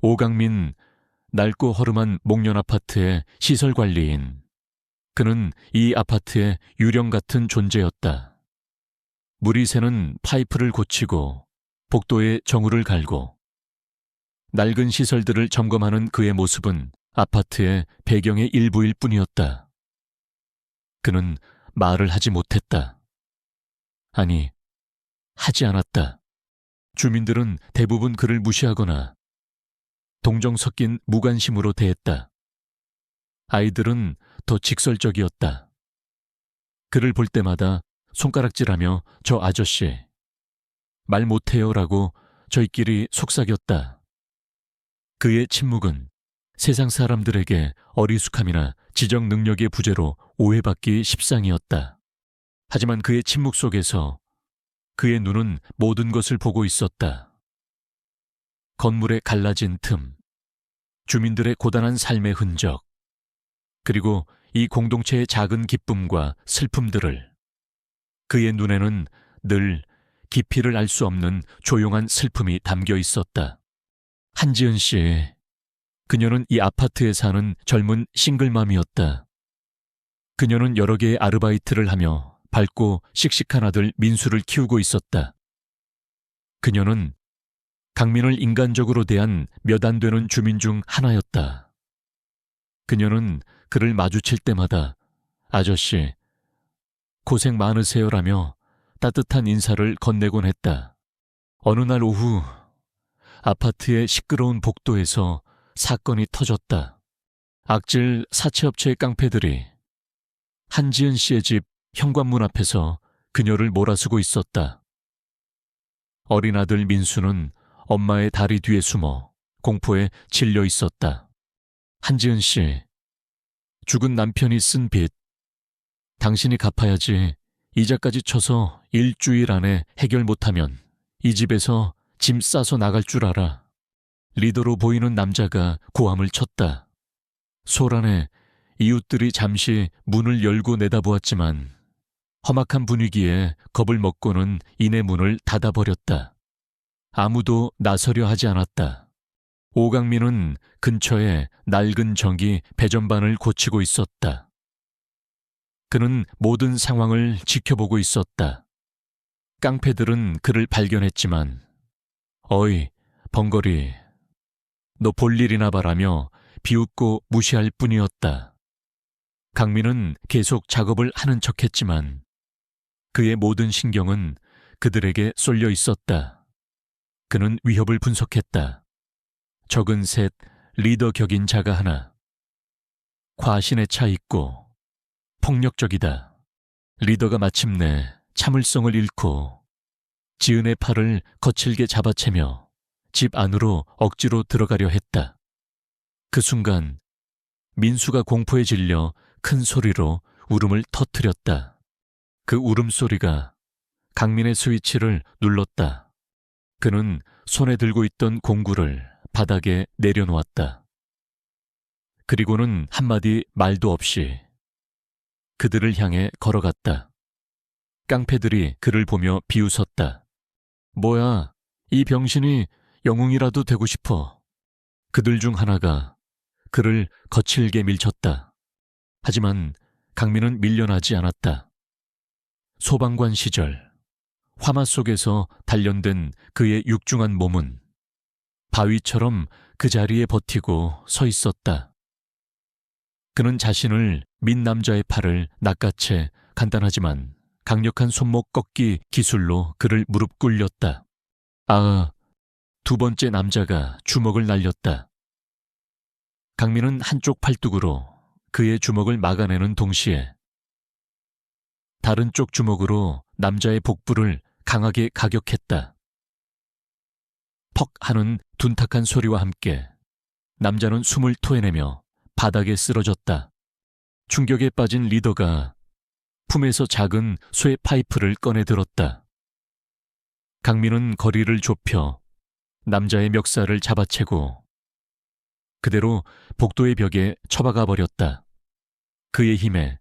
오강민, 낡고 허름한 목련 아파트의 시설관리인. 그는 이 아파트의 유령 같은 존재였다. 물이 새는 파이프를 고치고 복도에 정우를 갈고 낡은 시설들을 점검하는 그의 모습은 아파트의 배경의 일부일 뿐이었다. 그는 말을 하지 못했다. 아니, 하지 않았다. 주민들은 대부분 그를 무시하거나 동정 섞인 무관심으로 대했다. 아이들은 더 직설적이었다. 그를 볼 때마다 손가락질하며 저 아저씨, 말 못해요라고 저희끼리 속삭였다. 그의 침묵은 세상 사람들에게 어리숙함이나 지적 능력의 부재로 오해받기 십상이었다. 하지만 그의 침묵 속에서 그의 눈은 모든 것을 보고 있었다. 건물의 갈라진 틈, 주민들의 고단한 삶의 흔적, 그리고 이 공동체의 작은 기쁨과 슬픔들을. 그의 눈에는 늘 깊이를 알 수 없는 조용한 슬픔이 담겨 있었다. 한지은 씨, 그녀는 이 아파트에 사는 젊은 싱글맘이었다. 그녀는 여러 개의 아르바이트를 하며 밝고 씩씩한 아들 민수를 키우고 있었다. 그녀는 강민을 인간적으로 대한 몇 안 되는 주민 중 하나였다. 그녀는 그를 마주칠 때마다 아저씨, 고생 많으세요라며 따뜻한 인사를 건네곤 했다. 어느 날 오후 아파트의 시끄러운 복도에서 사건이 터졌다. 악질 사채업체의 깡패들이 한지은 씨의 집 현관문 앞에서 그녀를 몰아쓰고 있었다. 어린 아들 민수는 엄마의 다리 뒤에 숨어 공포에 질려 있었다. 한지은 씨, 죽은 남편이 쓴 빚, 당신이 갚아야지. 이자까지 쳐서 일주일 안에 해결 못하면 이 집에서 짐 싸서 나갈 줄 알아. 리더로 보이는 남자가 고함을 쳤다. 소란에 이웃들이 잠시 문을 열고 내다보았지만 험악한 분위기에 겁을 먹고는 이내 문을 닫아버렸다. 아무도 나서려 하지 않았다. 오강민은 근처에 낡은 전기 배전반을 고치고 있었다. 그는 모든 상황을 지켜보고 있었다. 깡패들은 그를 발견했지만 어이, 벙거리, 너 볼 일이나 봐라며 비웃고 무시할 뿐이었다. 강민은 계속 작업을 하는 척했지만 그의 모든 신경은 그들에게 쏠려 있었다. 그는 위협을 분석했다. 적은 셋, 리더 격인 자가 하나. 과신에 차 있고 폭력적이다. 리더가 마침내 참을성을 잃고 지은의 팔을 거칠게 잡아채며 집 안으로 억지로 들어가려 했다. 그 순간 민수가 공포에 질려 큰 소리로 울음을 터뜨렸다. 그 울음소리가 강민의 스위치를 눌렀다. 그는 손에 들고 있던 공구를 바닥에 내려놓았다. 그리고는 한마디 말도 없이 그들을 향해 걸어갔다. 깡패들이 그를 보며 비웃었다. 뭐야, 이 병신이 영웅이라도 되고 싶어. 그들 중 하나가 그를 거칠게 밀쳤다. 하지만 강민은 밀려나지 않았다. 소방관 시절 화마 속에서 단련된 그의 육중한 몸은 바위처럼 그 자리에 버티고 서 있었다. 그는 자신을 민 남자의 팔을 낚아채 간단하지만 강력한 손목 꺾기 기술로 그를 무릎 꿇렸다. 두 번째 남자가 주먹을 날렸다. 강민은 한쪽 팔뚝으로 그의 주먹을 막아내는 동시에 다른 쪽 주먹으로 남자의 복부를 강하게 가격했다. 퍽 하는 둔탁한 소리와 함께 남자는 숨을 토해내며 바닥에 쓰러졌다. 충격에 빠진 리더가 품에서 작은 쇠 파이프를 꺼내 들었다. 강민은 거리를 좁혀 남자의 멱살을 잡아채고 그대로 복도의 벽에 처박아 버렸다. 그의 힘에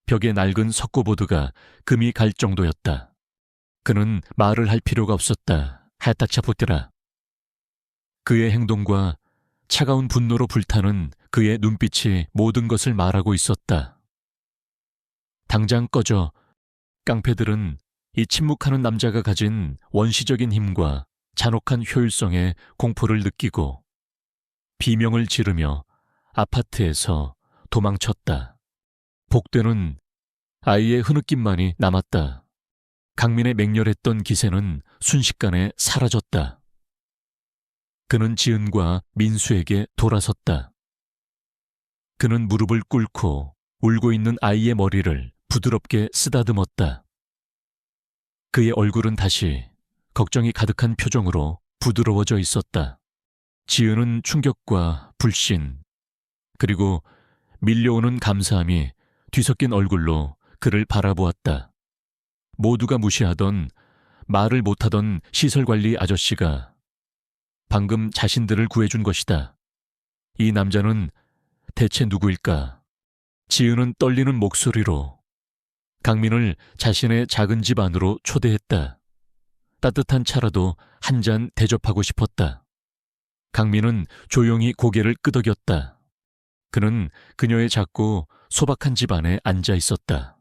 벽의 낡은 석고보드가 금이 갈 정도였다. 그는 말을 할 필요가 없었다. 하타차 보트라. 그의 행동과 차가운 분노로 불타는 그의 눈빛이 모든 것을 말하고 있었다. 당장 꺼져. 깡패들은 이 침묵하는 남자가 가진 원시적인 힘과 잔혹한 효율성에 공포를 느끼고 비명을 지르며 아파트에서 도망쳤다. 복되는 아이의 흐느낌만이 남았다. 강민의 맹렬했던 기세는 순식간에 사라졌다. 그는 지은과 민수에게 돌아섰다. 그는 무릎을 꿇고 울고 있는 아이의 머리를 부드럽게 쓰다듬었다. 그의 얼굴은 다시 걱정이 가득한 표정으로 부드러워져 있었다. 지은은 충격과 불신, 그리고 밀려오는 감사함이 뒤섞인 얼굴로 그를 바라보았다. 모두가 무시하던, 말을 못하던 시설관리 아저씨가 방금 자신들을 구해준 것이다. 이 남자는 대체 누구일까? 지은은 떨리는 목소리로 강민을 자신의 작은 집 안으로 초대했다. 따뜻한 차라도 한 잔 대접하고 싶었다. 강민은 조용히 고개를 끄덕였다. 그는 그녀의 작고 소박한 집 안에 앉아 있었다.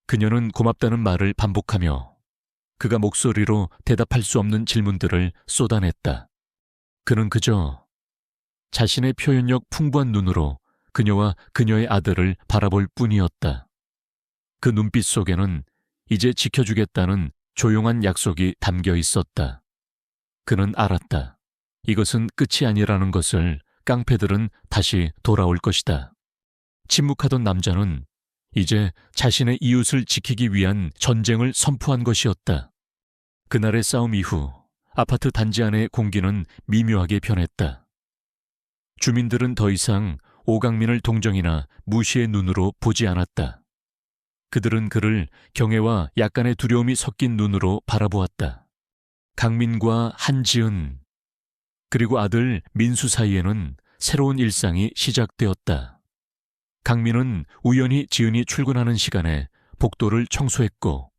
그녀는 고맙다는 말을 반복하며 그가 목소리로 대답할 수 없는 질문들을 쏟아냈다. 그는 그저 자신의 표현력 풍부한 눈으로 그녀와 그녀의 아들을 바라볼 뿐이었다. 그 눈빛 속에는 이제 지켜주겠다는 조용한 약속이 담겨 있었다. 그는 알았다. 이것은 끝이 아니라는 것을. 깡패들은 다시 돌아올 것이다. 침묵하던 남자는 이제 자신의 이웃을 지키기 위한 전쟁을 선포한 것이었다. 그날의 싸움 이후 아파트 단지 안의 공기는 미묘하게 변했다. 주민들은 더 이상 오강민을 동정이나 무시의 눈으로 보지 않았다. 그들은 그를 경애와 약간의 두려움이 섞인 눈으로 바라보았다. 강민과 한지은, 그리고 아들 민수 사이에는 새로운 일상이 시작되었다. 강민은 우연히 지은이 출근하는 시간에 복도를 청소했고,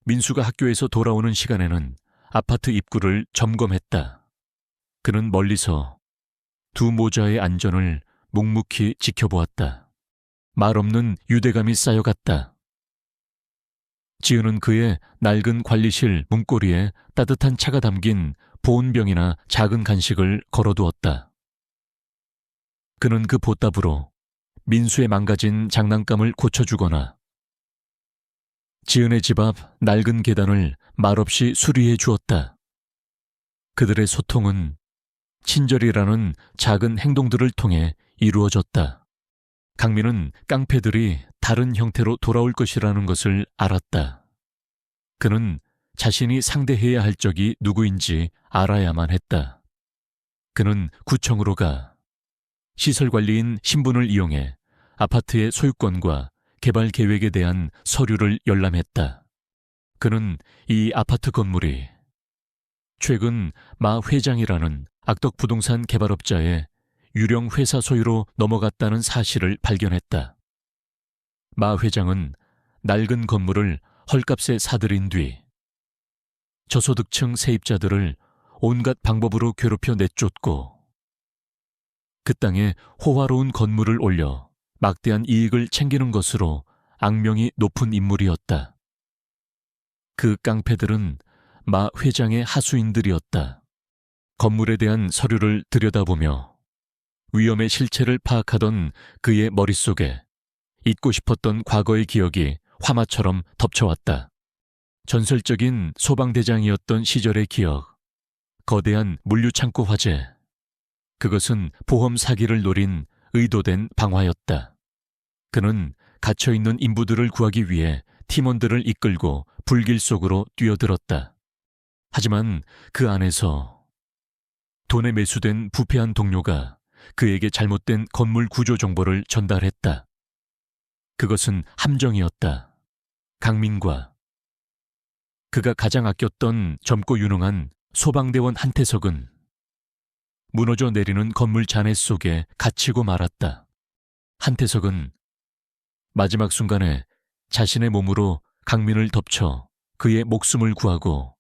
민수가 학교에서 돌아오는 시간에는 아파트 입구를 점검했다. 그는 멀리서 두 모자의 안전을 묵묵히 지켜보았다. 말 없는 유대감이 쌓여갔다. 지은은 그의 낡은 관리실 문고리에 따뜻한 차가 담긴 보온병이나 작은 간식을 걸어두었다. 그는 그 보따브로 민수의 망가진 장난감을 고쳐주거나 지은의 집 앞 낡은 계단을 말없이 수리해 주었다. 그들의 소통은 친절이라는 작은 행동들을 통해 이루어졌다. 강민은 깡패들이 다른 형태로 돌아올 것이라는 것을 알았다. 그는 자신이 상대해야 할 적이 누구인지 알아야만 했다. 그는 구청으로 가 시설관리인 신분을 이용해 아파트의 소유권과 개발 계획에 대한 서류를 열람했다. 그는 이 아파트 건물이 최근 마 회장이라는 악덕 부동산 개발업자의 유령 회사 소유로 넘어갔다는 사실을 발견했다. 마 회장은 낡은 건물을 헐값에 사들인 뒤 저소득층 세입자들을 온갖 방법으로 괴롭혀 내쫓고 그 땅에 호화로운 건물을 올려 막대한 이익을 챙기는 것으로 악명이 높은 인물이었다. 그 깡패들은 마 회장의 하수인들이었다. 건물에 대한 서류를 들여다보며 위험의 실체를 파악하던 그의 머릿속에 잊고 싶었던 과거의 기억이 화마처럼 덮쳐왔다. 전설적인 소방대장이었던 시절의 기억, 거대한 물류창고 화재. 그것은 보험 사기를 노린 의도된 방화였다. 그는 갇혀있는 인부들을 구하기 위해 팀원들을 이끌고 불길 속으로 뛰어들었다. 하지만 그 안에서 돈에 매수된 부패한 동료가 그에게 잘못된 건물 구조 정보를 전달했다. 그것은 함정이었다. 강민과 그가 가장 아꼈던 젊고 유능한 소방대원 한태석은 무너져 내리는 건물 잔해 속에 갇히고 말았다. 한태석은 마지막 순간에 자신의 몸으로 강민을 덮쳐 그의 목숨을 구하고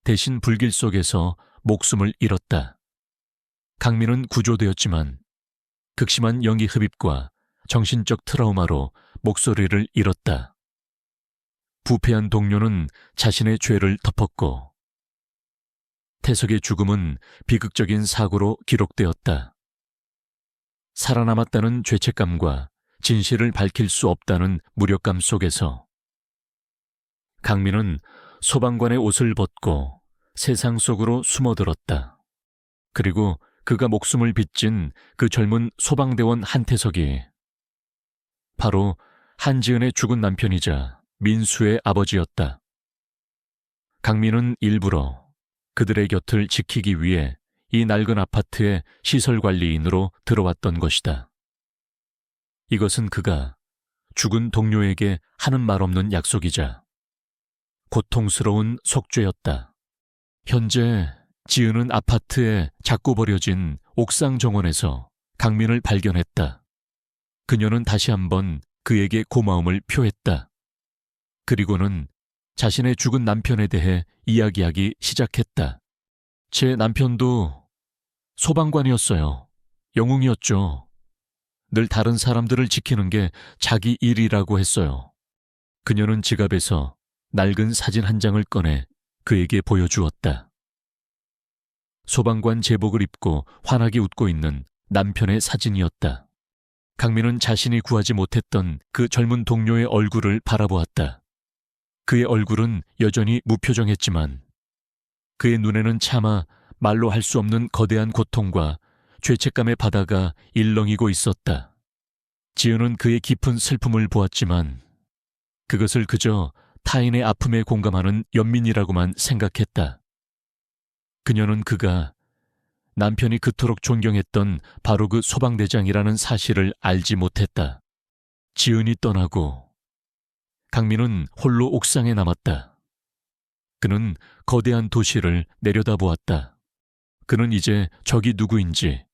대신 불길 속에서 목숨을 잃었다. 강민은 구조되었지만 극심한 연기 흡입과 정신적 트라우마로 목소리를 잃었다. 부패한 동료는 자신의 죄를 덮었고 태석의 죽음은 비극적인 사고로 기록되었다. 살아남았다는 죄책감과 진실을 밝힐 수 없다는 무력감 속에서 강민은 소방관의 옷을 벗고 세상 속으로 숨어들었다. 그리고 그가 목숨을 빚진 그 젊은 소방대원 한태석이 바로 한지은의 죽은 남편이자 민수의 아버지였다. 강민은 일부러 그들의 곁을 지키기 위해 이 낡은 아파트의 시설관리인으로 들어왔던 것이다. 이것은 그가 죽은 동료에게 하는 말 없는 약속이자 고통스러운 속죄였다. 현재 지은은 아파트에 작고 버려진 옥상 정원에서 강민을 발견했다. 그녀는 다시 한번 그에게 고마움을 표했다. 그리고는 자신의 죽은 남편에 대해 이야기하기 시작했다. 제 남편도 소방관이었어요. 영웅이었죠. 늘 다른 사람들을 지키는 게 자기 일이라고 했어요. 그녀는 지갑에서 낡은 사진 한 장을 꺼내 그에게 보여주었다. 소방관 제복을 입고 환하게 웃고 있는 남편의 사진이었다. 강민은 자신이 구하지 못했던 그 젊은 동료의 얼굴을 바라보았다. 그의 얼굴은 여전히 무표정했지만 그의 눈에는 차마 말로 할 수 없는 거대한 고통과 죄책감의 바다가 일렁이고 있었다. 지은은 그의 깊은 슬픔을 보았지만 그것을 그저 타인의 아픔에 공감하는 연민이라고만 생각했다. 그녀는 그가 남편이 그토록 존경했던 바로 그 소방대장이라는 사실을 알지 못했다. 지은이 떠나고 강민은 홀로 옥상에 남았다. 그는 거대한 도시를 내려다보았다. 그는 이제 적이 누구인지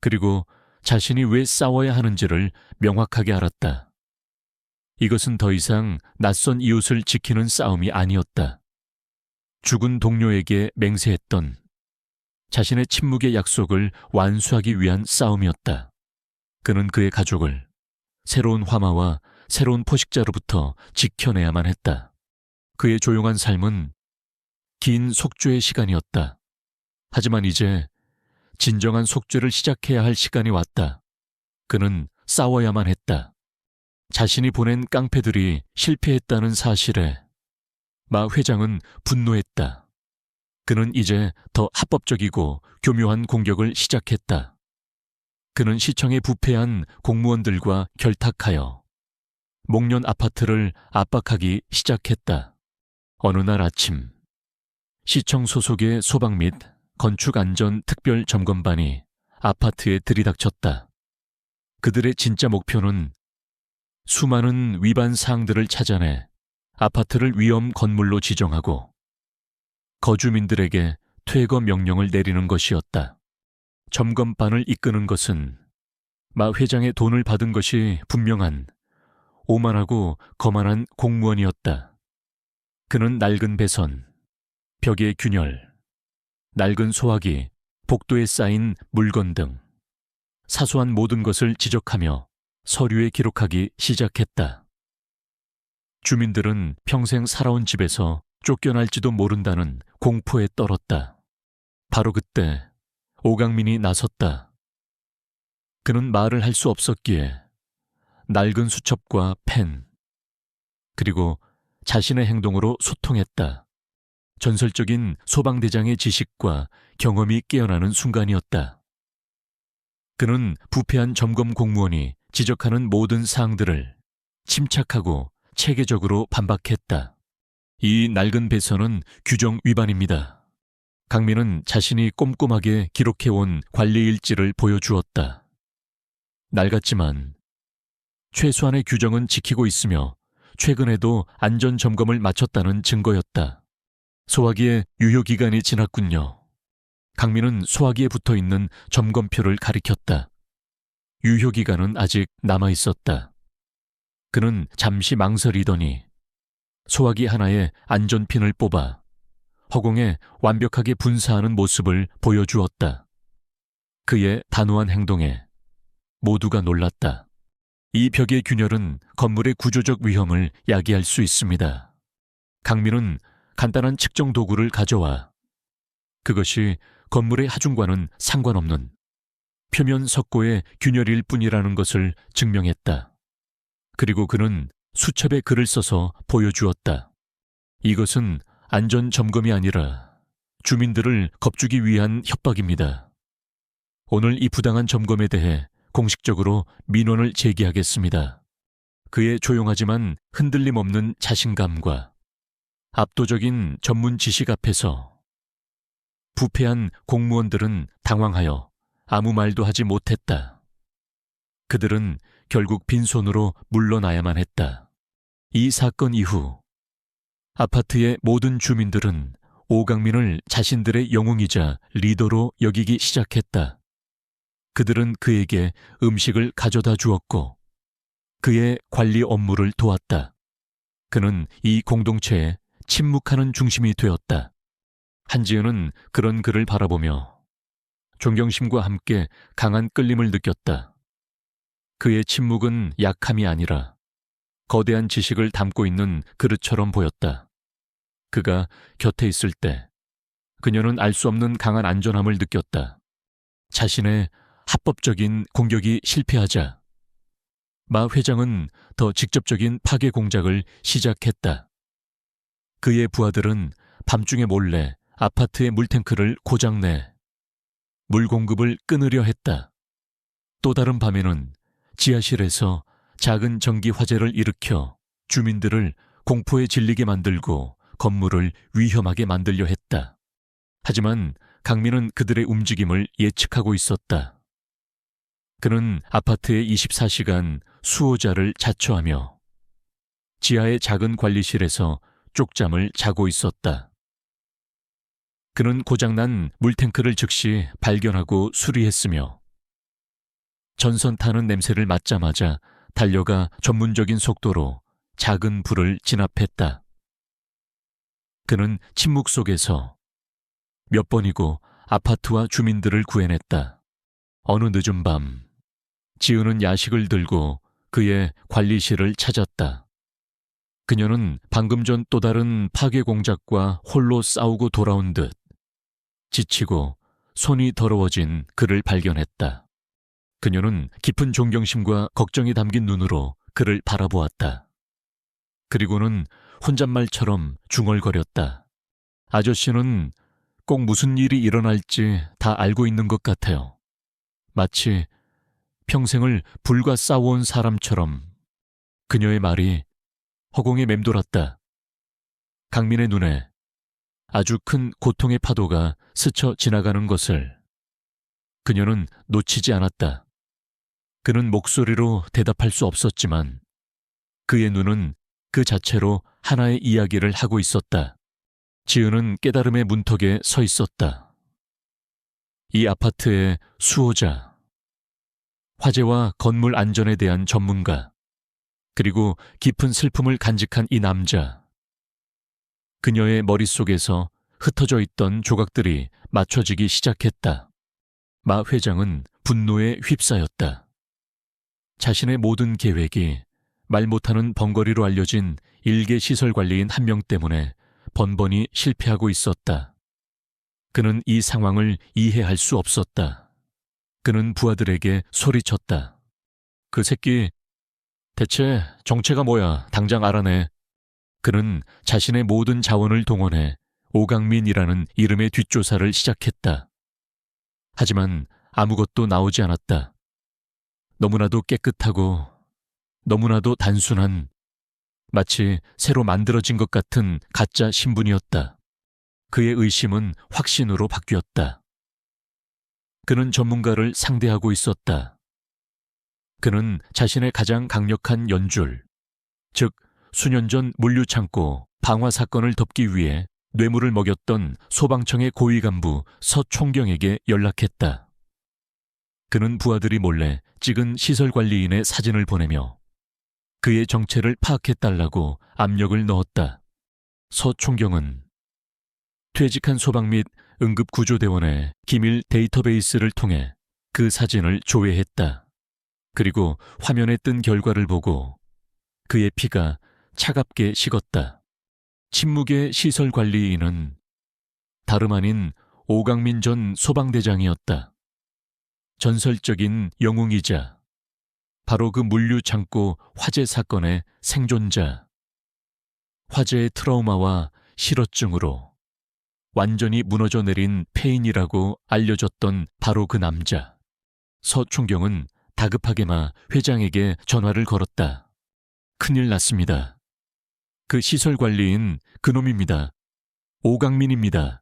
그리고 자신이 왜 싸워야 하는지를 명확하게 알았다. 이것은 더 이상 낯선 이웃을 지키는 싸움이 아니었다. 죽은 동료에게 맹세했던 자신의 침묵의 약속을 완수하기 위한 싸움이었다. 그는 그의 가족을 새로운 화마와 새로운 포식자로부터 지켜내야만 했다. 그의 조용한 삶은 긴 속죄의 시간이었다. 하지만 이제 진정한 속죄를 시작해야 할 시간이 왔다. 그는 싸워야만 했다. 자신이 보낸 깡패들이 실패했다는 사실에 마 회장은 분노했다. 그는 이제 더 합법적이고 교묘한 공격을 시작했다. 그는 시청에 부패한 공무원들과 결탁하여 목련 아파트를 압박하기 시작했다. 어느 날 아침, 시청 소속의 소방 및 건축안전특별점검반이 아파트에 들이닥쳤다. 그들의 진짜 목표는 수많은 위반 사항들을 찾아내 아파트를 위험 건물로 지정하고 거주민들에게 퇴거 명령을 내리는 것이었다. 점검반을 이끄는 것은 마 회장의 돈을 받은 것이 분명한 오만하고 거만한 공무원이었다. 그는 낡은 배선, 벽의 균열, 낡은 소화기, 복도에 쌓인 물건 등 사소한 모든 것을 지적하며 서류에 기록하기 시작했다. 주민들은 평생 살아온 집에서 쫓겨날지도 모른다는 공포에 떨었다. 바로 그때 오강민이 나섰다. 그는 말을 할 수 없었기에 낡은 수첩과 펜, 그리고 자신의 행동으로 소통했다. 전설적인 소방대장의 지식과 경험이 깨어나는 순간이었다. 그는 부패한 점검 공무원이 지적하는 모든 사항들을 침착하고 체계적으로 반박했다. 이 낡은 배선은 규정 위반입니다. 강민은 자신이 꼼꼼하게 기록해온 관리 일지를 보여주었다. 낡았지만 최소한의 규정은 지키고 있으며 최근에도 안전점검을 마쳤다는 증거였다. 소화기의 유효기간이 지났군요. 강민은 소화기에 붙어있는 점검표를 가리켰다. 유효기간은 아직 남아있었다. 그는 잠시 망설이더니 소화기 하나에 안전핀을 뽑아 허공에 완벽하게 분사하는 모습을 보여주었다. 그의 단호한 행동에 모두가 놀랐다. 이 벽의 균열은 건물의 구조적 위험을 야기할 수 있습니다. 강민은 간단한 측정 도구를 가져와 그것이 건물의 하중과는 상관없는 표면 석고의 균열일 뿐이라는 것을 증명했다. 그리고 그는 수첩에 글을 써서 보여주었다. 이것은 안전 점검이 아니라 주민들을 겁주기 위한 협박입니다. 오늘 이 부당한 점검에 대해 공식적으로 민원을 제기하겠습니다. 그의 조용하지만 흔들림 없는 자신감과 압도적인 전문 지식 앞에서 부패한 공무원들은 당황하여 아무 말도 하지 못했다. 그들은 결국 빈손으로 물러나야만 했다. 이 사건 이후 아파트의 모든 주민들은 오강민을 자신들의 영웅이자 리더로 여기기 시작했다. 그들은 그에게 음식을 가져다 주었고 그의 관리 업무를 도왔다. 그는 이 공동체에 침묵하는 중심이 되었다. 한지은은 그런 그를 바라보며 존경심과 함께 강한 끌림을 느꼈다. 그의 침묵은 약함이 아니라 거대한 지식을 담고 있는 그릇처럼 보였다. 그가 곁에 있을 때 그녀는 알 수 없는 강한 안전함을 느꼈다. 자신의 합법적인 공격이 실패하자 마 회장은 더 직접적인 파괴 공작을 시작했다. 그의 부하들은 밤중에 몰래 아파트의 물탱크를 고장내 물 공급을 끊으려 했다. 또 다른 밤에는 지하실에서 작은 전기 화재를 일으켜 주민들을 공포에 질리게 만들고 건물을 위험하게 만들려 했다. 하지만 강민은 그들의 움직임을 예측하고 있었다. 그는 아파트의 24시간 수호자를 자처하며 지하의 작은 관리실에서 쪽잠을 자고 있었다. 그는 고장난 물탱크를 즉시 발견하고 수리했으며 전선 타는 냄새를 맡자마자 달려가 전문적인 속도로 작은 불을 진압했다. 그는 침묵 속에서 몇 번이고 아파트와 주민들을 구해냈다. 어느 늦은 밤, 지은은 야식을 들고 그의 관리실을 찾았다. 그녀는 방금 전 또 다른 파괴 공작과 홀로 싸우고 돌아온 듯 지치고 손이 더러워진 그를 발견했다. 그녀는 깊은 존경심과 걱정이 담긴 눈으로 그를 바라보았다. 그리고는 혼잣말처럼 중얼거렸다. 아저씨는 꼭 무슨 일이 일어날지 다 알고 있는 것 같아요. 마치 평생을 불과 싸워온 사람처럼. 그녀의 말이 허공에 맴돌았다. 강민의 눈에 아주 큰 고통의 파도가 스쳐 지나가는 것을 그녀는 놓치지 않았다. 그는 목소리로 대답할 수 없었지만 그의 눈은 그 자체로 하나의 이야기를 하고 있었다. 지은은 깨달음의 문턱에 서 있었다. 이 아파트의 수호자, 화재와 건물 안전에 대한 전문가, 그리고 깊은 슬픔을 간직한 이 남자. 그녀의 머릿속에서 흩어져 있던 조각들이 맞춰지기 시작했다. 마 회장은 분노에 휩싸였다. 자신의 모든 계획이 말 못하는 벙거리로 알려진 일개 시설 관리인 한 명 때문에 번번이 실패하고 있었다. 그는 이 상황을 이해할 수 없었다. 그는 부하들에게 소리쳤다. 그 새끼, 대체 정체가 뭐야? 당장 알아내. 그는 자신의 모든 자원을 동원해 오강민이라는 이름의 뒷조사를 시작했다. 하지만 아무것도 나오지 않았다. 너무나도 깨끗하고 너무나도 단순한, 마치 새로 만들어진 것 같은 가짜 신분이었다. 그의 의심은 확신으로 바뀌었다. 그는 전문가를 상대하고 있었다. 그는 자신의 가장 강력한 연줄, 즉 수년 전 물류창고 방화 사건을 덮기 위해 뇌물을 먹였던 소방청의 고위 간부 서 총경에게 연락했다. 그는 부하들이 몰래 찍은 시설관리인의 사진을 보내며 그의 정체를 파악해달라고 압력을 넣었다. 서 총경은 퇴직한 소방 및 응급구조대원의 기밀 데이터베이스를 통해 그 사진을 조회했다. 그리고 화면에 뜬 결과를 보고 그의 피가 차갑게 식었다. 침묵의 시설관리인은 다름 아닌 오강민 전 소방대장이었다. 전설적인 영웅이자 바로 그 물류창고 화재 사건의 생존자. 화재의 트라우마와 실어증으로 완전히 무너져 내린 폐인이라고 알려졌던 바로 그 남자. 서충경은 다급하게마 회장에게 전화를 걸었다. 큰일 났습니다. 그 시설관리인 그놈입니다. 오강민입니다.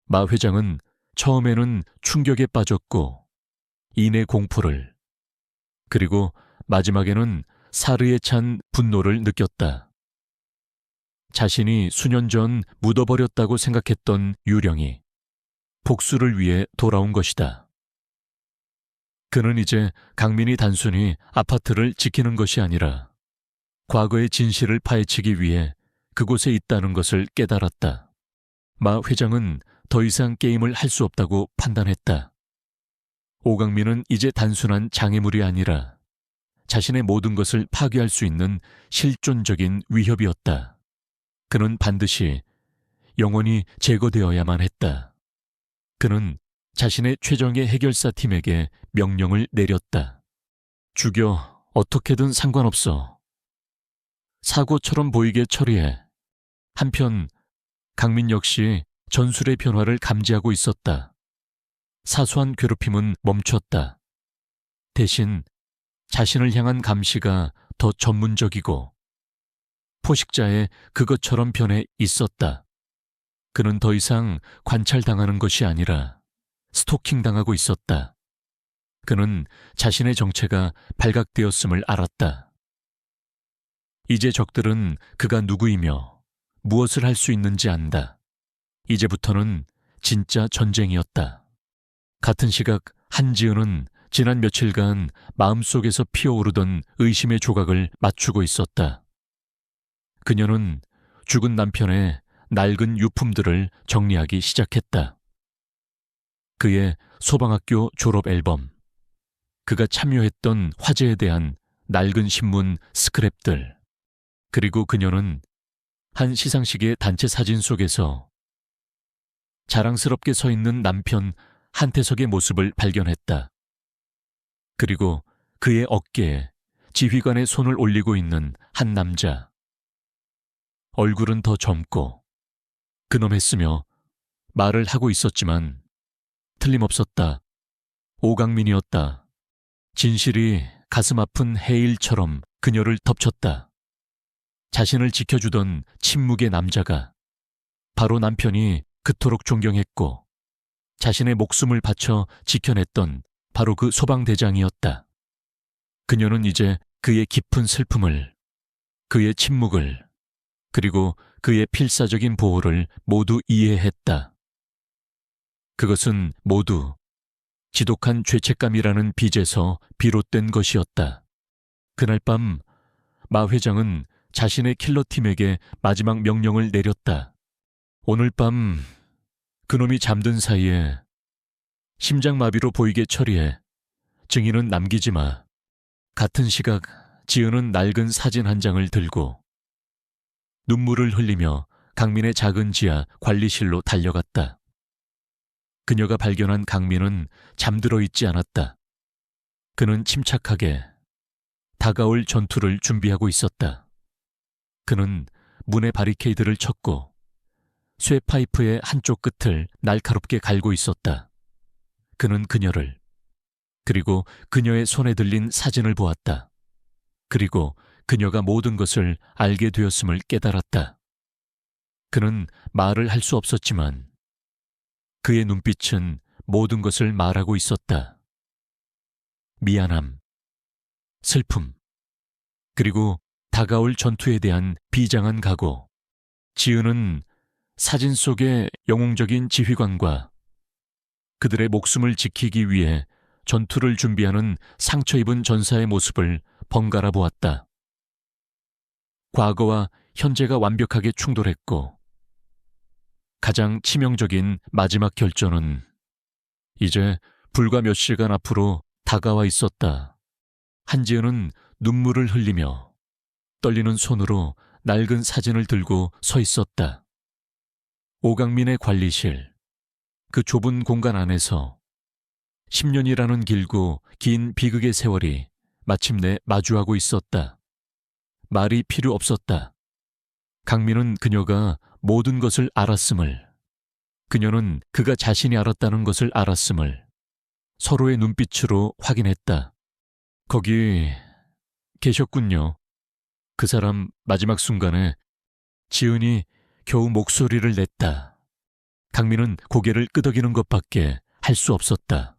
마 회장은 처음에는 충격에 빠졌고 인의 공포를, 그리고 마지막에는 사르에 찬 분노를 느꼈다. 자신이 수년 전 묻어버렸다고 생각했던 유령이 복수를 위해 돌아온 것이다. 그는 이제 강민이 단순히 아파트를 지키는 것이 아니라 과거의 진실을 파헤치기 위해 그곳에 있다는 것을 깨달았다. 마 회장은 더 이상 게임을 할 수 없다고 판단했다. 오강민은 이제 단순한 장애물이 아니라 자신의 모든 것을 파괴할 수 있는 실존적인 위협이었다. 그는 반드시 영원히 제거되어야만 했다. 그는 자신의 최정예 해결사 팀에게 명령을 내렸다. 죽여, 어떻게든 상관없어. 사고처럼 보이게 처리해. 한편 강민 역시 전술의 변화를 감지하고 있었다. 사소한 괴롭힘은 멈췄다. 대신 자신을 향한 감시가 더 전문적이고 포식자의 그것처럼 변해 있었다. 그는 더 이상 관찰당하는 것이 아니라 스토킹당하고 있었다. 그는 자신의 정체가 발각되었음을 알았다. 이제 적들은 그가 누구이며 무엇을 할 수 있는지 안다. 이제부터는 진짜 전쟁이었다. 같은 시각 한지은은 지난 며칠간 마음속에서 피어오르던 의심의 조각을 맞추고 있었다. 그녀는 죽은 남편의 낡은 유품들을 정리하기 시작했다. 그의 소방학교 졸업 앨범, 그가 참여했던 화재에 대한 낡은 신문 스크랩들, 그리고 그녀는 한 시상식의 단체 사진 속에서 자랑스럽게 서 있는 남편 한태석의 모습을 발견했다. 그리고 그의 어깨에 지휘관의 손을 올리고 있는 한 남자. 얼굴은 더 젊고 근엄했으며 말을 하고 있었지만 틀림없었다. 오강민이었다. 진실이 가슴 아픈 해일처럼 그녀를 덮쳤다. 자신을 지켜주던 침묵의 남자가 바로 남편이 그토록 존경했고 자신의 목숨을 바쳐 지켜냈던 바로 그 소방대장이었다. 그녀는 이제 그의 깊은 슬픔을, 그의 침묵을, 그리고 그의 필사적인 보호를 모두 이해했다. 그것은 모두 지독한 죄책감이라는 빚에서 비롯된 것이었다. 그날 밤 마 회장은 자신의 킬러팀에게 마지막 명령을 내렸다. 오늘 밤 그놈이 잠든 사이에 심장마비로 보이게 처리해. 증인은 남기지 마. 같은 시각 지은은 낡은 사진 한 장을 들고 눈물을 흘리며 강민의 작은 지하 관리실로 달려갔다. 그녀가 발견한 강민은 잠들어 있지 않았다. 그는 침착하게 다가올 전투를 준비하고 있었다. 그는 문에 바리케이드를 쳤고 쇠파이프의 한쪽 끝을 날카롭게 갈고 있었다. 그는 그녀를, 그리고 그녀의 손에 들린 사진을 보았다. 그리고 그녀가 모든 것을 알게 되었음을 깨달았다. 그는 말을 할 수 없었지만 그의 눈빛은 모든 것을 말하고 있었다. 미안함, 슬픔, 그리고 다가올 전투에 대한 비장한 각오. 지은은 사진 속의 영웅적인 지휘관과 그들의 목숨을 지키기 위해 전투를 준비하는 상처 입은 전사의 모습을 번갈아 보았다. 과거와 현재가 완벽하게 충돌했고 가장 치명적인 마지막 결전은 이제 불과 몇 시간 앞으로 다가와 있었다. 한지은은 눈물을 흘리며 떨리는 손으로 낡은 사진을 들고 서 있었다. 오강민의 관리실, 그 좁은 공간 안에서 10년이라는 길고 긴 비극의 세월이 마침내 마주하고 있었다. 말이 필요 없었다. 강민은 그녀가 모든 것을 알았음을, 그녀는 그가 자신이 알았다는 것을 알았음을 서로의 눈빛으로 확인했다. 거기 계셨군요. 그 사람 마지막 순간에 지은이 겨우 목소리를 냈다. 강민은 고개를 끄덕이는 것밖에 할 수 없었다.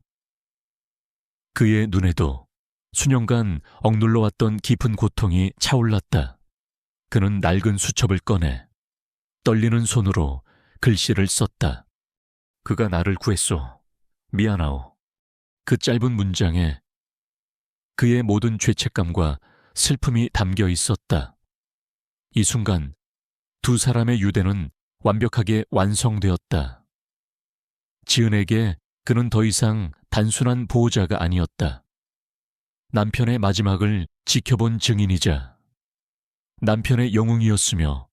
그의 눈에도 수년간 억눌러 왔던 깊은 고통이 차올랐다. 그는 낡은 수첩을 꺼내 떨리는 손으로 글씨를 썼다. 그가 나를 구했소. 미안하오. 그 짧은 문장에 그의 모든 죄책감과 슬픔이 담겨 있었다. 이 순간 두 사람의 유대는 완벽하게 완성되었다. 지은에게 그는 더 이상 단순한 보호자가 아니었다. 남편의 마지막을 지켜본 증인이자 남편의 영웅이었으며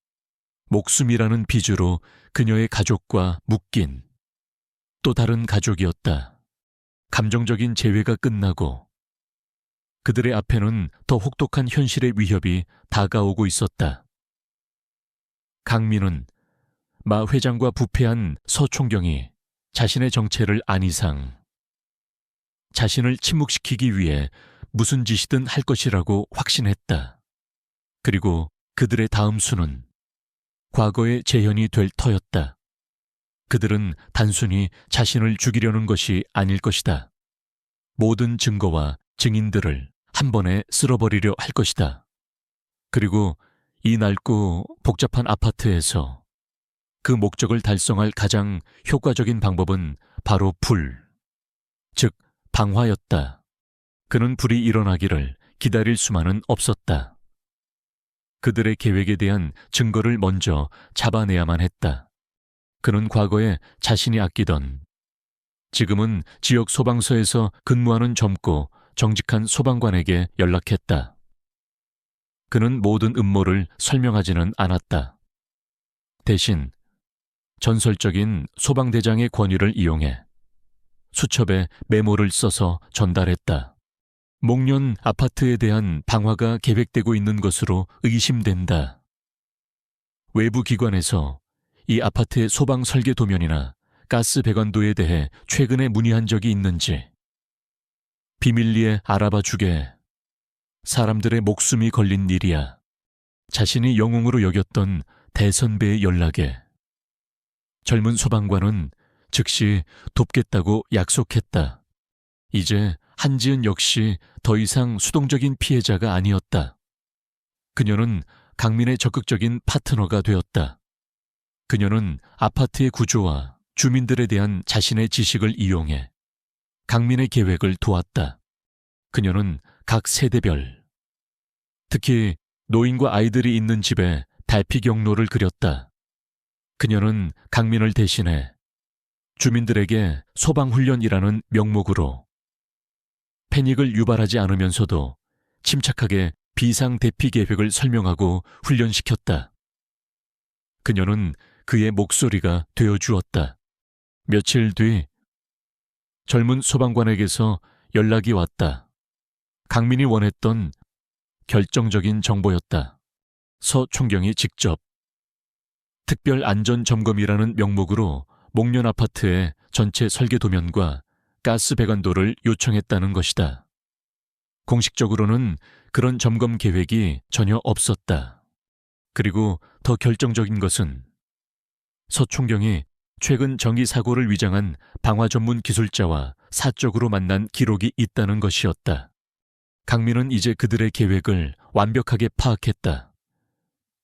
목숨이라는 비주로 그녀의 가족과 묶인 또 다른 가족이었다. 감정적인 재회가 끝나고 그들의 앞에는 더 혹독한 현실의 위협이 다가오고 있었다. 강민은 마 회장과 부패한 서 총경이 자신의 정체를 안 이상 자신을 침묵시키기 위해 무슨 짓이든 할 것이라고 확신했다. 그리고 그들의 다음 수는 과거의 재현이 될 터였다. 그들은 단순히 자신을 죽이려는 것이 아닐 것이다. 모든 증거와 증인들을 한 번에 쓸어버리려 할 것이다. 그리고 이 낡고 복잡한 아파트에서 그 목적을 달성할 가장 효과적인 방법은 바로 불, 즉 방화였다. 그는 불이 일어나기를 기다릴 수만은 없었다. 그들의 계획에 대한 증거를 먼저 잡아내야만 했다. 그는 과거에 자신이 아끼던, 지금은 지역 소방서에서 근무하는 젊고 정직한 소방관에게 연락했다. 그는 모든 음모를 설명하지는 않았다. 대신 전설적인 소방대장의 권위를 이용해 수첩에 메모를 써서 전달했다. 목련 아파트에 대한 방화가 계획되고 있는 것으로 의심된다. 외부 기관에서 이 아파트의 소방 설계 도면이나 가스 배관도에 대해 최근에 문의한 적이 있는지 비밀리에 알아봐 주게. 사람들의 목숨이 걸린 일이야. 자신이 영웅으로 여겼던 대선배의 연락에 젊은 소방관은 즉시 돕겠다고 약속했다. 이제 한지은 역시 더 이상 수동적인 피해자가 아니었다. 그녀는 강민의 적극적인 파트너가 되었다. 그녀는 아파트의 구조와 주민들에 대한 자신의 지식을 이용해 강민의 계획을 도왔다. 그녀는 각 세대별, 특히 노인과 아이들이 있는 집에 대피 경로를 그렸다. 그녀는 강민을 대신해 주민들에게 소방훈련이라는 명목으로 패닉을 유발하지 않으면서도 침착하게 비상 대피 계획을 설명하고 훈련시켰다. 그녀는 그의 목소리가 되어주었다. 며칠 뒤 젊은 소방관에게서 연락이 왔다. 강민이 원했던 결정적인 정보였다. 서 총경이 직접 특별 안전 점검이라는 명목으로 목련 아파트의 전체 설계 도면과 가스 배관도를 요청했다는 것이다. 공식적으로는 그런 점검 계획이 전혀 없었다. 그리고 더 결정적인 것은 서 총경이 최근 정기 사고를 위장한 방화 전문 기술자와 사적으로 만난 기록이 있다는 것이었다. 강민은 이제 그들의 계획을 완벽하게 파악했다.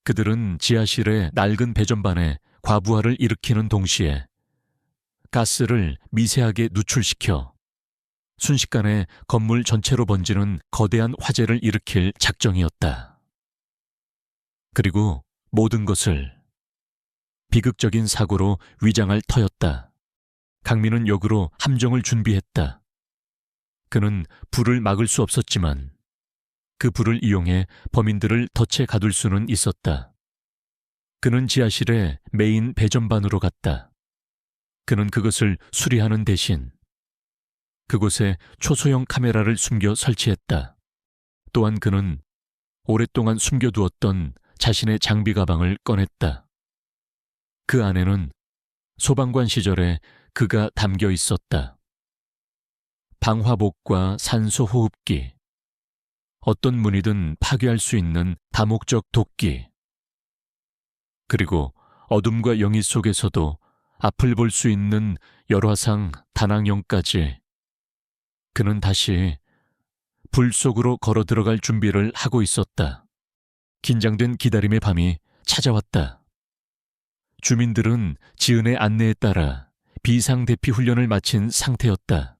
그들은 지하실의 낡은 배전반에 과부하를 일으키는 동시에 가스를 미세하게 누출시켜 순식간에 건물 전체로 번지는 거대한 화재를 일으킬 작정이었다. 그리고 모든 것을 비극적인 사고로 위장할 터였다. 강민은 역으로 함정을 준비했다. 그는 불을 막을 수 없었지만 그 불을 이용해 범인들을 덫에 가둘 수는 있었다. 그는 지하실에 메인 배전반으로 갔다. 그는 그것을 수리하는 대신 그곳에 초소형 카메라를 숨겨 설치했다. 또한 그는 오랫동안 숨겨두었던 자신의 장비 가방을 꺼냈다. 그 안에는 소방관 시절에 그가 담겨 있었다. 방화복과 산소 호흡기, 어떤 문이든 파괴할 수 있는 다목적 도끼, 그리고 어둠과 영희 속에서도 앞을 볼 수 있는 열화상 다낭용까지. 그는 다시 불 속으로 걸어 들어갈 준비를 하고 있었다. 긴장된 기다림의 밤이 찾아왔다. 주민들은 지은의 안내에 따라 비상대피 훈련을 마친 상태였다.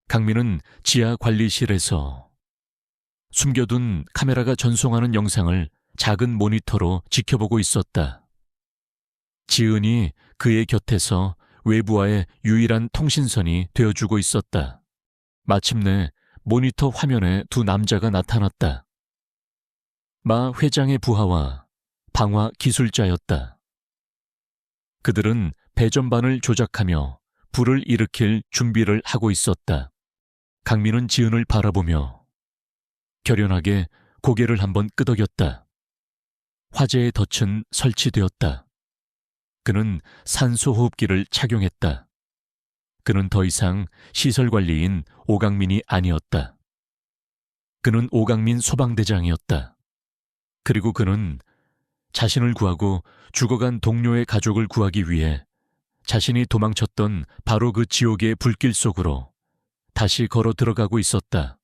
강민은 지하 관리실에서 숨겨둔 카메라가 전송하는 영상을 작은 모니터로 지켜보고 있었다. 지은이 그의 곁에서 외부와의 유일한 통신선이 되어주고 있었다. 마침내 모니터 화면에 두 남자가 나타났다. 마 회장의 부하와 방화 기술자였다. 그들은 배전반을 조작하며 불을 일으킬 준비를 하고 있었다. 강민은 지은을 바라보며 결연하게 고개를 한번 끄덕였다. 화재의 덫은 설치되었다. 그는 산소호흡기를 착용했다. 그는 더 이상 시설관리인 오강민이 아니었다. 그는 오강민 소방대장이었다. 그리고 그는 자신을 구하고 죽어간 동료의 가족을 구하기 위해 자신이 도망쳤던 바로 그 지옥의 불길 속으로 다시 걸어 들어가고 있었다.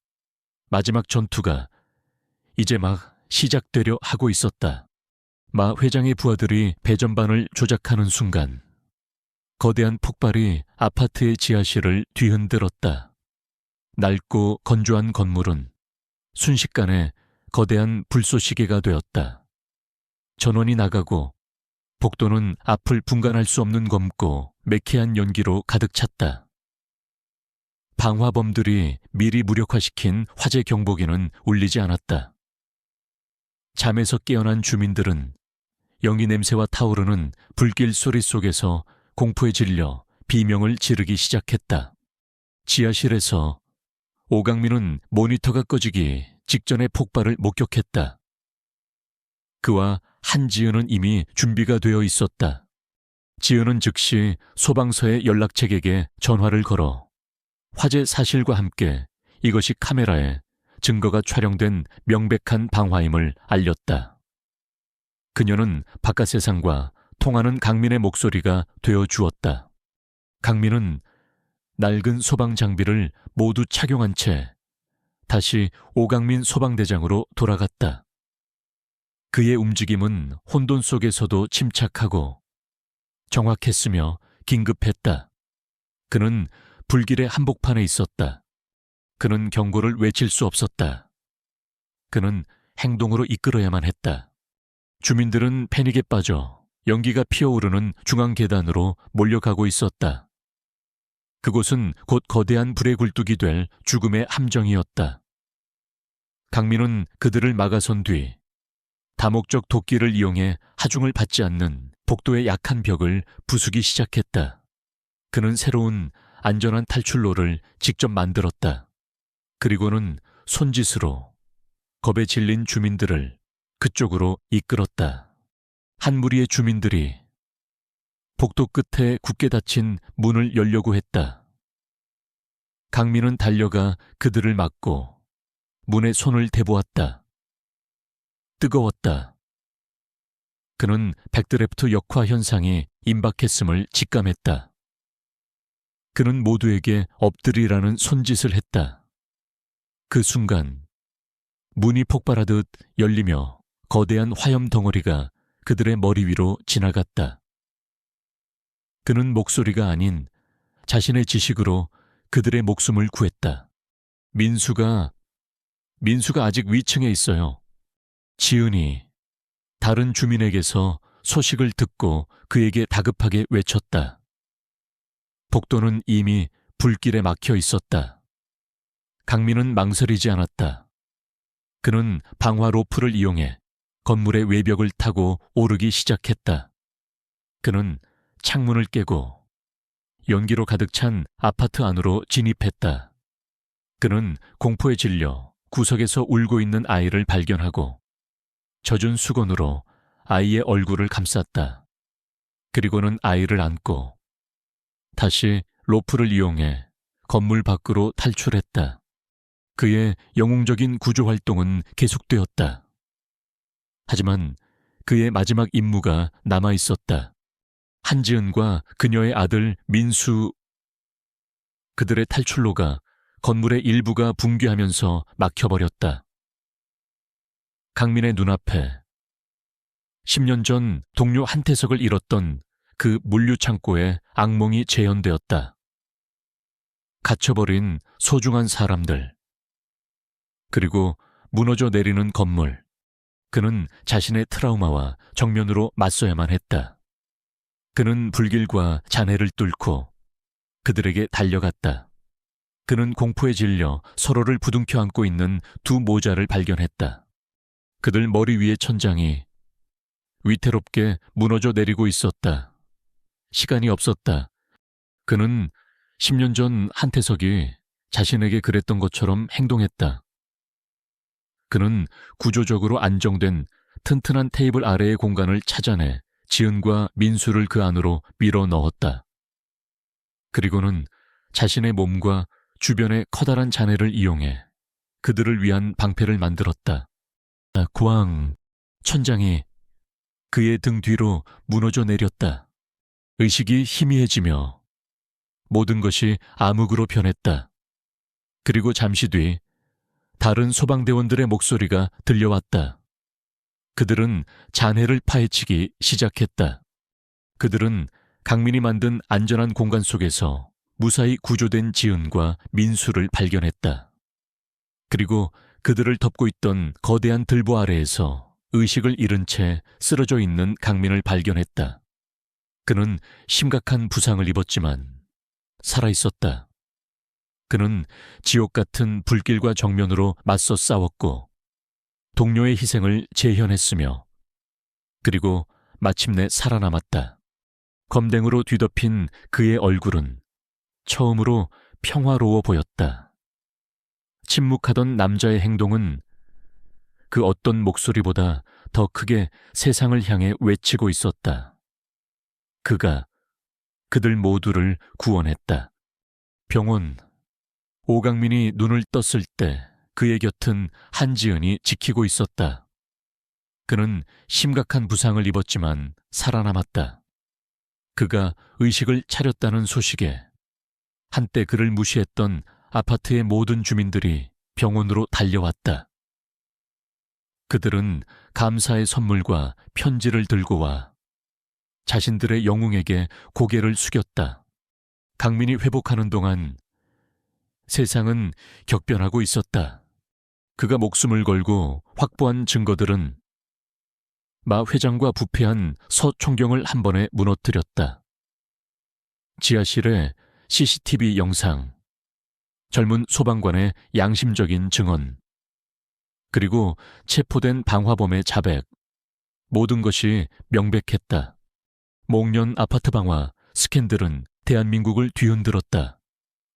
마지막 전투가 이제 막 시작되려 하고 있었다. 마 회장의 부하들이 배전반을 조작하는 순간 거대한 폭발이 아파트의 지하실을 뒤흔들었다. 낡고 건조한 건물은 순식간에 거대한 불쏘시개가 되었다. 전원이 나가고 복도는 앞을 분간할 수 없는 검고 매캐한 연기로 가득 찼다. 방화범들이 미리 무력화시킨 화재 경보기는 울리지 않았다. 잠에서 깨어난 주민들은 연기 냄새와 타오르는 불길 소리 속에서 공포에 질려 비명을 지르기 시작했다. 지하실에서 오강민은 모니터가 꺼지기 직전의 폭발을 목격했다. 그와 한지은은 이미 준비가 되어 있었다. 지은은 즉시 소방서의 연락책에게 전화를 걸어 화재 사실과 함께 이것이 카메라에 증거가 촬영된 명백한 방화임을 알렸다. 그녀는 바깥 세상과 통하는 강민의 목소리가 되어 주었다. 강민은 낡은 소방 장비를 모두 착용한 채 다시 오강민 소방대장으로 돌아갔다. 그의 움직임은 혼돈 속에서도 침착하고 정확했으며 긴급했다. 그는 불길의 한복판에 있었다. 그는 경고를 외칠 수 없었다. 그는 행동으로 이끌어야만 했다. 주민들은 패닉에 빠져 연기가 피어오르는 중앙 계단으로 몰려가고 있었다. 그곳은 곧 거대한 불의 굴뚝이 될 죽음의 함정이었다. 강민은 그들을 막아선 뒤 다목적 도끼를 이용해 하중을 받지 않는 복도의 약한 벽을 부수기 시작했다. 그는 새로운 안전한 탈출로를 직접 만들었다. 그리고는 손짓으로 겁에 질린 주민들을 그쪽으로 이끌었다. 한 무리의 주민들이 복도 끝에 굳게 닫힌 문을 열려고 했다. 강민은 달려가 그들을 막고 문에 손을 대보았다. 뜨거웠다. 그는 백드래프트 역화 현상이 임박했음을 직감했다. 그는 모두에게 엎드리라는 손짓을 했다. 그 순간 문이 폭발하듯 열리며 거대한 화염 덩어리가 그들의 머리 위로 지나갔다. 그는 목소리가 아닌 자신의 지식으로 그들의 목숨을 구했다. 민수가 아직 위층에 있어요. 지은이 다른 주민에게서 소식을 듣고 그에게 다급하게 외쳤다. 복도는 이미 불길에 막혀 있었다. 강민은 망설이지 않았다. 그는 방화 로프를 이용해 건물의 외벽을 타고 오르기 시작했다. 그는 창문을 깨고 연기로 가득 찬 아파트 안으로 진입했다. 그는 공포에 질려 구석에서 울고 있는 아이를 발견하고 젖은 수건으로 아이의 얼굴을 감쌌다. 그리고는 아이를 안고 다시 로프를 이용해 건물 밖으로 탈출했다. 그의 영웅적인 구조 활동은 계속되었다. 하지만 그의 마지막 임무가 남아 있었다. 한지은과 그녀의 아들 민수, 그들의 탈출로가 건물의 일부가 붕괴하면서 막혀버렸다. 강민의 눈앞에 10년 전 동료 한태석을 잃었던 그 물류창고에 악몽이 재현되었다. 갇혀버린 소중한 사람들, 그리고 무너져 내리는 건물. 그는 자신의 트라우마와 정면으로 맞서야만 했다. 그는 불길과 잔해를 뚫고 그들에게 달려갔다. 그는 공포에 질려 서로를 부둥켜 안고 있는 두 모자를 발견했다. 그들 머리 위의 천장이 위태롭게 무너져 내리고 있었다. 시간이 없었다. 그는 10년 전 한태석이 자신에게 그랬던 것처럼 행동했다. 그는 구조적으로 안정된 튼튼한 테이블 아래의 공간을 찾아내 지은과 민수를 그 안으로 밀어 넣었다. 그리고는 자신의 몸과 주변의 커다란 잔해를 이용해 그들을 위한 방패를 만들었다. 고왕, 천장이 그의 등 뒤로 무너져 내렸다. 의식이 희미해지며 모든 것이 암흑으로 변했다. 그리고 잠시 뒤 다른 소방대원들의 목소리가 들려왔다. 그들은 잔해를 파헤치기 시작했다. 그들은 강민이 만든 안전한 공간 속에서 무사히 구조된 지은과 민수를 발견했다. 그리고 그들을 덮고 있던 거대한 들보 아래에서 의식을 잃은 채 쓰러져 있는 강민을 발견했다. 그는 심각한 부상을 입었지만 살아있었다. 그는 지옥 같은 불길과 정면으로 맞서 싸웠고 동료의 희생을 재현했으며 그리고 마침내 살아남았다. 검댕으로 뒤덮인 그의 얼굴은 처음으로 평화로워 보였다. 침묵하던 남자의 행동은 그 어떤 목소리보다 더 크게 세상을 향해 외치고 있었다. 그가 그들 모두를 구원했다. 병원. 오강민이 눈을 떴을 때 그의 곁은 한지은이 지키고 있었다. 그는 심각한 부상을 입었지만 살아남았다. 그가 의식을 차렸다는 소식에 한때 그를 무시했던 아파트의 모든 주민들이 병원으로 달려왔다. 그들은 감사의 선물과 편지를 들고 와 자신들의 영웅에게 고개를 숙였다. 강민이 회복하는 동안 세상은 격변하고 있었다. 그가 목숨을 걸고 확보한 증거들은 마 회장과 부패한 서 총경을 한 번에 무너뜨렸다. 지하실의 CCTV 영상, 젊은 소방관의 양심적인 증언, 그리고 체포된 방화범의 자백, 모든 것이 명백했다. 목련 아파트 방화 스캔들은 대한민국을 뒤흔들었다.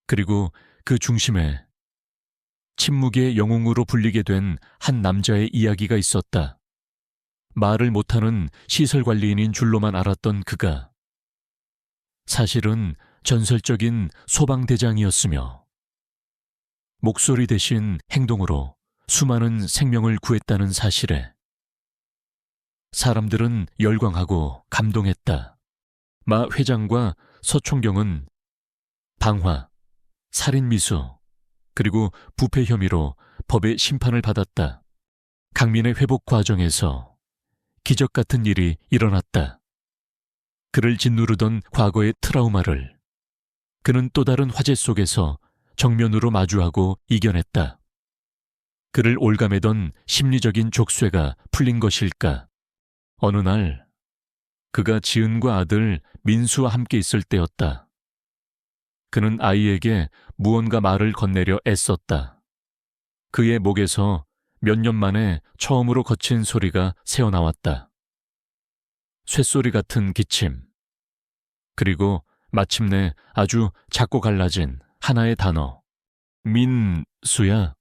그리고 그 중심에 침묵의 영웅으로 불리게 된 한 남자의 이야기가 있었다. 말을 못하는 시설관리인인 줄로만 알았던 그가 사실은 전설적인 소방대장이었으며 목소리 대신 행동으로 수많은 생명을 구했다는 사실에 사람들은 열광하고 감동했다. 마 회장과 서 총경은 방화, 살인미수, 그리고 부패 혐의로 법의 심판을 받았다. 강민의 회복 과정에서 기적 같은 일이 일어났다. 그를 짓누르던 과거의 트라우마를 그는 또 다른 화재 속에서 정면으로 마주하고 이겨냈다. 그를 올가매던 심리적인 족쇄가 풀린 것일까? 어느 날 그가 지은과 아들 민수와 함께 있을 때였다. 그는 아이에게 무언가 말을 건네려 애썼다. 그의 목에서 몇 년 만에 처음으로 거친 소리가 새어나왔다. 쇳소리 같은 기침. 그리고 마침내 아주 작고 갈라진 하나의 단어. 민수야.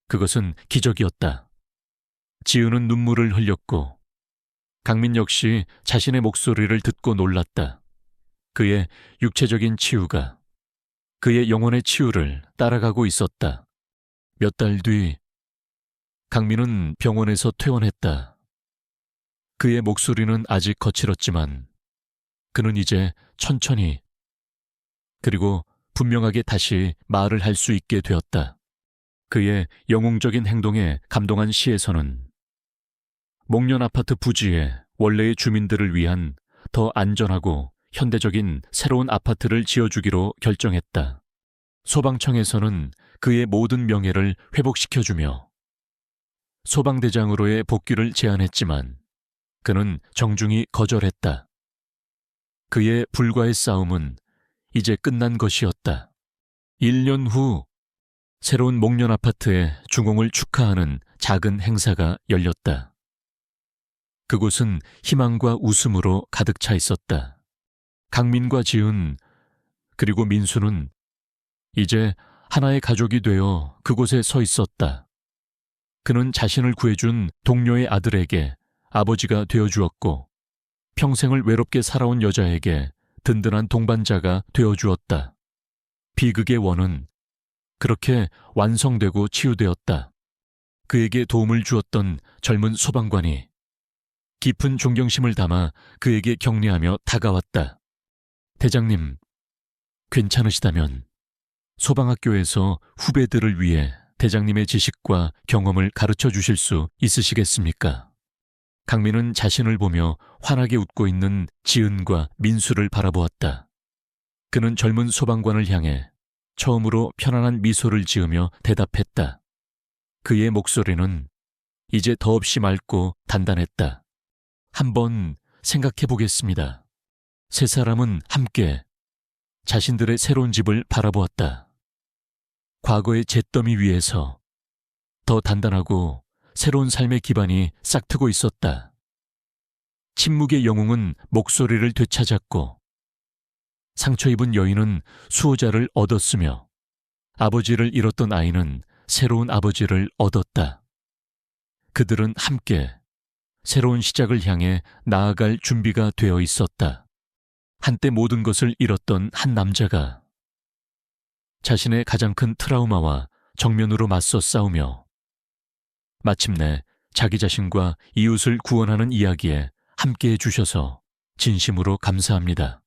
그것은 기적이었다. 지은은 눈물을 흘렸고 강민 역시 자신의 목소리를 듣고 놀랐다. 그의 육체적인 치유가 그의 영혼의 치유를 따라가고 있었다. 몇 달 뒤 강민은 병원에서 퇴원했다. 그의 목소리는 아직 거칠었지만 그는 이제 천천히 그리고 분명하게 다시 말을 할 수 있게 되었다. 그의 영웅적인 행동에 감동한 시에서는 목련 아파트 부지에 원래의 주민들을 위한 더 안전하고 현대적인 새로운 아파트를 지어주기로 결정했다. 소방청에서는 그의 모든 명예를 회복시켜주며 소방대장으로의 복귀를 제안했지만 그는 정중히 거절했다. 그의 불과의 싸움은 이제 끝난 것이었다. 1년 후 새로운 목련 아파트의 준공을 축하하는 작은 행사가 열렸다. 그곳은 희망과 웃음으로 가득 차 있었다. 강민과 지은 그리고 민수는 이제 하나의 가족이 되어 그곳에 서 있었다. 그는 자신을 구해준 동료의 아들에게 아버지가 되어주었고 평생을 외롭게 살아온 여자에게 든든한 동반자가 되어주었다. 비극의 원은 그렇게 완성되고 치유되었다. 그에게 도움을 주었던 젊은 소방관이 깊은 존경심을 담아 그에게 격려하며 다가왔다. 대장님, 괜찮으시다면 소방학교에서 후배들을 위해 대장님의 지식과 경험을 가르쳐 주실 수 있으시겠습니까? 강민은 자신을 보며 환하게 웃고 있는 지은과 민수를 바라보았다. 그는 젊은 소방관을 향해 처음으로 편안한 미소를 지으며 대답했다. 그의 목소리는 이제 더없이 맑고 단단했다. 한번 생각해 보겠습니다. 세 사람은 함께 자신들의 새로운 집을 바라보았다. 과거의 잿더미 위에서 더 단단하고 새로운 삶의 기반이 싹트고 있었다. 침묵의 영웅은 목소리를 되찾았고 상처 입은 여인은 수호자를 얻었으며 아버지를 잃었던 아이는 새로운 아버지를 얻었다. 그들은 함께 새로운 시작을 향해 나아갈 준비가 되어 있었다. 한때 모든 것을 잃었던 한 남자가 자신의 가장 큰 트라우마와 정면으로 맞서 싸우며 마침내 자기 자신과 이웃을 구원하는 이야기에 함께해 주셔서 진심으로 감사합니다.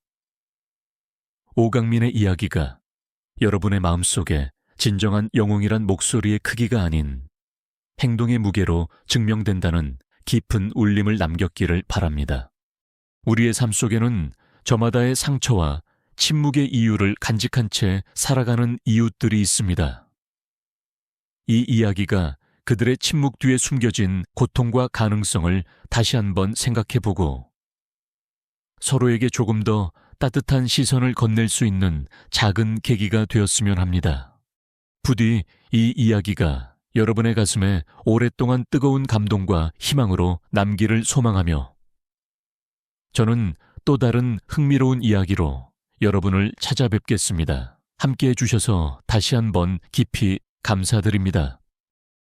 오강민의 이야기가 여러분의 마음속에 진정한 영웅이란 목소리의 크기가 아닌 행동의 무게로 증명된다는 깊은 울림을 남겼기를 바랍니다. 우리의 삶 속에는 저마다의 상처와 침묵의 이유를 간직한 채 살아가는 이웃들이 있습니다. 이 이야기가 그들의 침묵 뒤에 숨겨진 고통과 가능성을 다시 한번 생각해보고 서로에게 조금 더 따뜻한 시선을 건넬 수 있는 작은 계기가 되었으면 합니다. 부디 이 이야기가 여러분의 가슴에 오랫동안 뜨거운 감동과 희망으로 남기를 소망하며 저는 또 다른 흥미로운 이야기로 여러분을 찾아뵙겠습니다. 함께해 주셔서 다시 한번 깊이 감사드립니다.